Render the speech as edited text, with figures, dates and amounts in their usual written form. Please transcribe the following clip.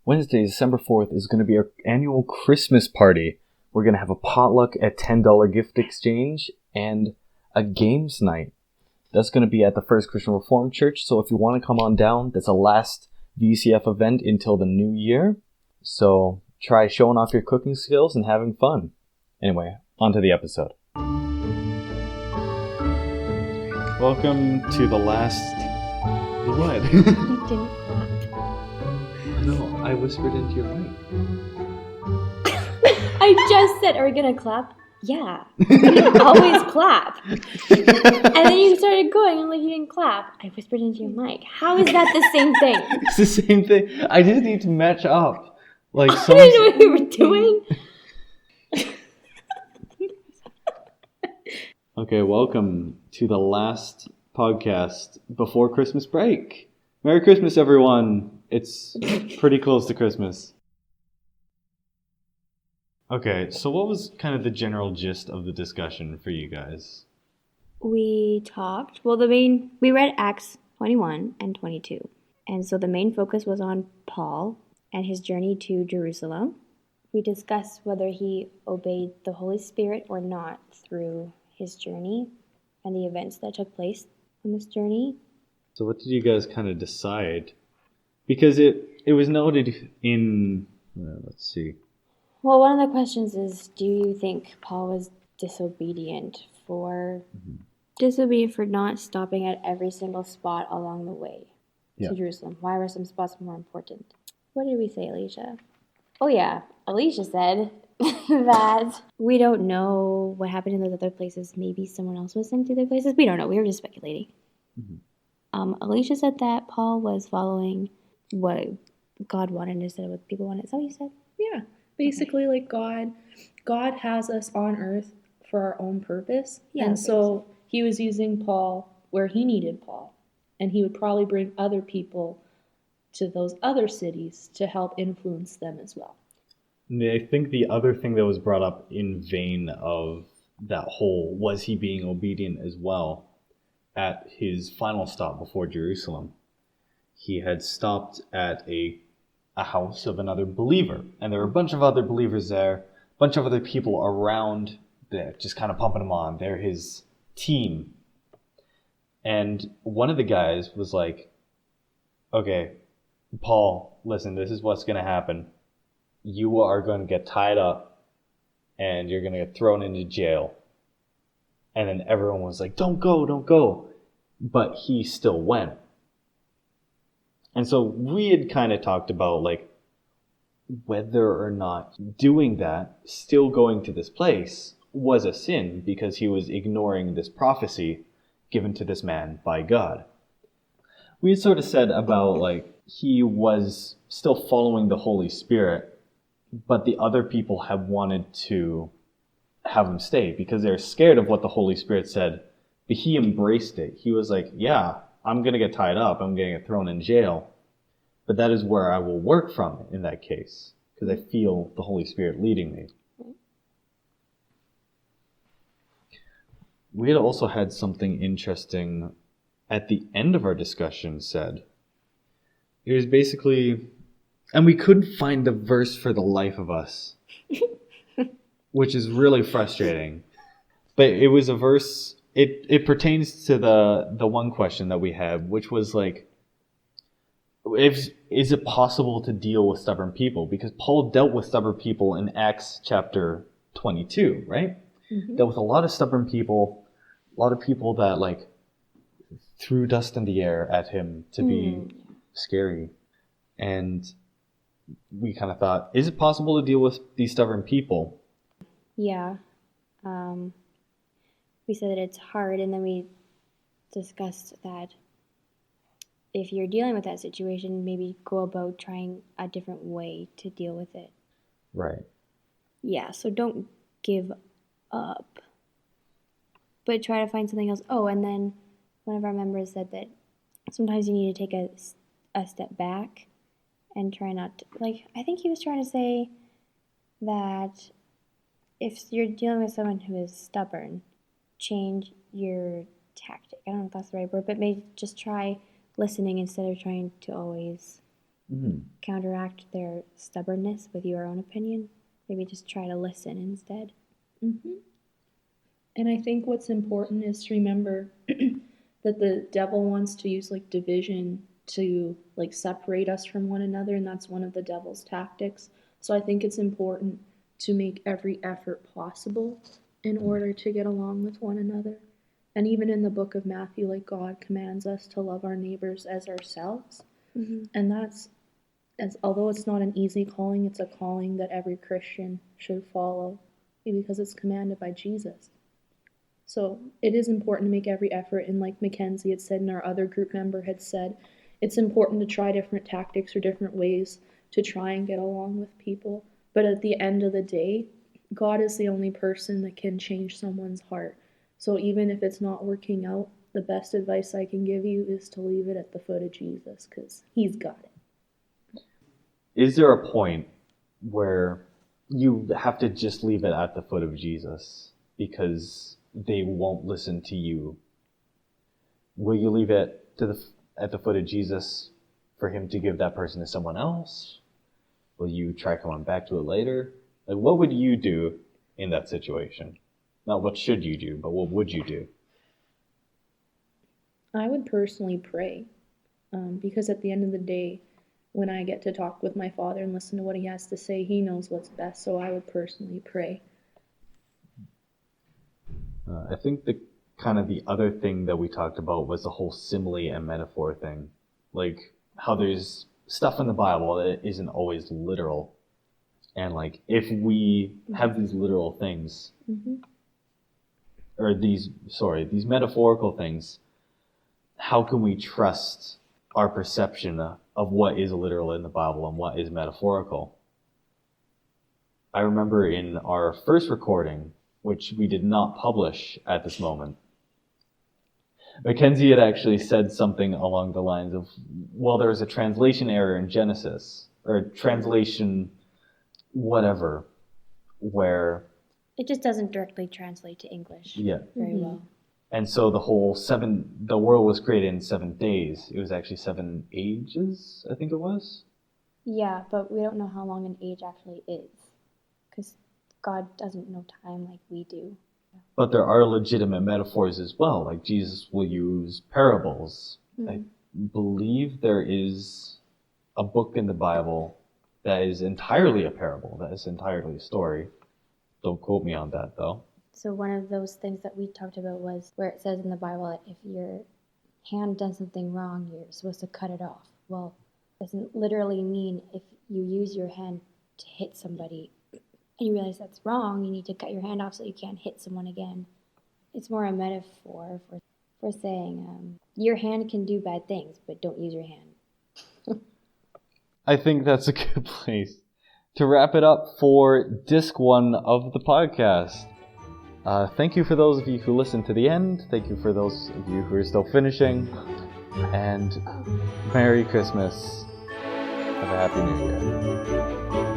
Wednesday, December 4th, is going to be our annual Christmas party. We're going to have a potluck at $10 gift exchange and a games night. That's going to be at the First Christian Reformed Church. So if you want to come on down, that's a last VCF event until the new year. So try showing off your cooking skills and having fun. Anyway, on to the episode. Welcome to the last... What? You didn't clap. No, I whispered into your mic. I just said, are we going to clap? Yeah. You always clap. And then you started going, I'm like, you didn't clap. I whispered into your mic. How is that the same thing? It's the same thing. I just need to match up. Like I didn't know what you were doing. Okay, welcome to the last podcast before Christmas break. Merry Christmas, everyone. It's pretty close to Christmas. Okay, so what was kind of the general gist of the discussion for you guys? We talked, we read Acts 21 and 22. And so the main focus was on Paul and his journey to Jerusalem. We discussed whether he obeyed the Holy Spirit or not through his journey and the events that took place on this journey. So what did you guys kind of decide? Because it was noted in, let's see. Well, one of the questions is, do you think Paul was disobedient for not stopping at every single spot along the way to Jerusalem? Why were some spots more important? What did we say, Alicia? Oh yeah, Alicia said that we don't know what happened in those other places. Maybe someone else was sent to their places. We don't know. We were just speculating. Mm-hmm. Alicia said that Paul was following what God wanted instead of what people wanted. Is that what you said? Yeah. Basically, like God has us on earth for our own purpose. Yeah, and so he was using Paul where he needed Paul. And he would probably bring other people to those other cities to help influence them as well. I think the other thing that was brought up in vain of that whole, was he being obedient as well, at his final stop before Jerusalem. He had stopped at a house of another believer, and there were a bunch of other believers there, a bunch of other people around there, just kind of pumping him on. They're his team. And one of the guys was like, okay, Paul, listen, this is what's going to happen. You are going to get tied up and you're going to get thrown into jail. And then everyone was like, don't go. But he still went. And so we had kind of talked about like whether or not doing that, still going to this place, was a sin because he was ignoring this prophecy given to this man by God. We had sort of said about like he was still following the Holy Spirit, but the other people have wanted to have him stay because they're scared of what the Holy Spirit said. But he embraced it. He was like, yeah, I'm going to get tied up. I'm going to get thrown in jail. But that is where I will work from in that case because I feel the Holy Spirit leading me. We had also had something interesting at the end of our discussion said. It was basically... And we couldn't find the verse for the life of us, which is really frustrating. But it was a verse, it pertains to the one question that we had, which was like, is it possible to deal with stubborn people? Because Paul dealt with stubborn people in Acts chapter 22, right? Mm-hmm. Dealt with a lot of stubborn people, a lot of people that like threw dust in the air at him to be scary. And we kind of thought, is it possible to deal with these stubborn people? Yeah. We said that it's hard, and then we discussed that if you're dealing with that situation, maybe go about trying a different way to deal with it. Right. Yeah, so don't give up, but try to find something else. Oh, and then one of our members said that sometimes you need to take a step back and try not to, like, I think he was trying to say that if you're dealing with someone who is stubborn, change your tactic. I don't know if that's the right word, but maybe just try listening instead of trying to always counteract their stubbornness with your own opinion. Maybe just try to listen instead. And I think what's important is to remember that the devil wants to use like division to like separate us from one another, and that's one of the devil's tactics. So I think it's important to make every effort possible in order to get along with one another. And even in the book of Matthew, like God commands us to love our neighbors as ourselves. And that's, although it's not an easy calling, it's a calling that every Christian should follow because it's commanded by Jesus. So it is important to make every effort, and like Mackenzie had said and our other group member had said, it's important to try different tactics or different ways to try and get along with people. But at the end of the day, God is the only person that can change someone's heart. So even if it's not working out, the best advice I can give you is to leave it at the foot of Jesus, because he's got it. Is there a point where you have to just leave it at the foot of Jesus because they won't listen to you? Will you leave it at the foot of Jesus for him to give that person to someone else? Will you try coming back to it later? Like, what would you do in that situation? Not what should you do, but what would you do? I would personally pray, because at the end of the day, when I get to talk with my Father and listen to what he has to say, he knows what's best, so I would personally pray. I think the other thing that we talked about was the whole simile and metaphor thing. Like, how there's stuff in the Bible that isn't always literal. And like, if we have these literal things, or these metaphorical things, how can we trust our perception of what is literal in the Bible and what is metaphorical? I remember in our first recording, which we did not publish at this moment, Mackenzie had actually said something along the lines of, well, there was a translation error in Genesis, or translation whatever, where it just doesn't directly translate to English very well. And so the world was created in 7 days. It was actually 7 ages, I think it was. Yeah, but we don't know how long an age actually is, because God doesn't know time like we do. But there are legitimate metaphors as well, like Jesus will use parables. I believe there is a book in the Bible that is entirely a parable, that is entirely a story. Don't quote me on that, though. So one of those things that we talked about was where it says in the Bible that if your hand does something wrong, you're supposed to cut it off. Well, it doesn't literally mean if you use your hand to hit somebody and you realize that's wrong, you need to cut your hand off so you can't hit someone again. It's more a metaphor for saying your hand can do bad things, but don't use your hand. I think that's a good place to wrap it up for disc 1 of the podcast. Thank you for those of you who listened to the end. Thank you for those of you who are still finishing. And Merry Christmas. Have a Happy New Year.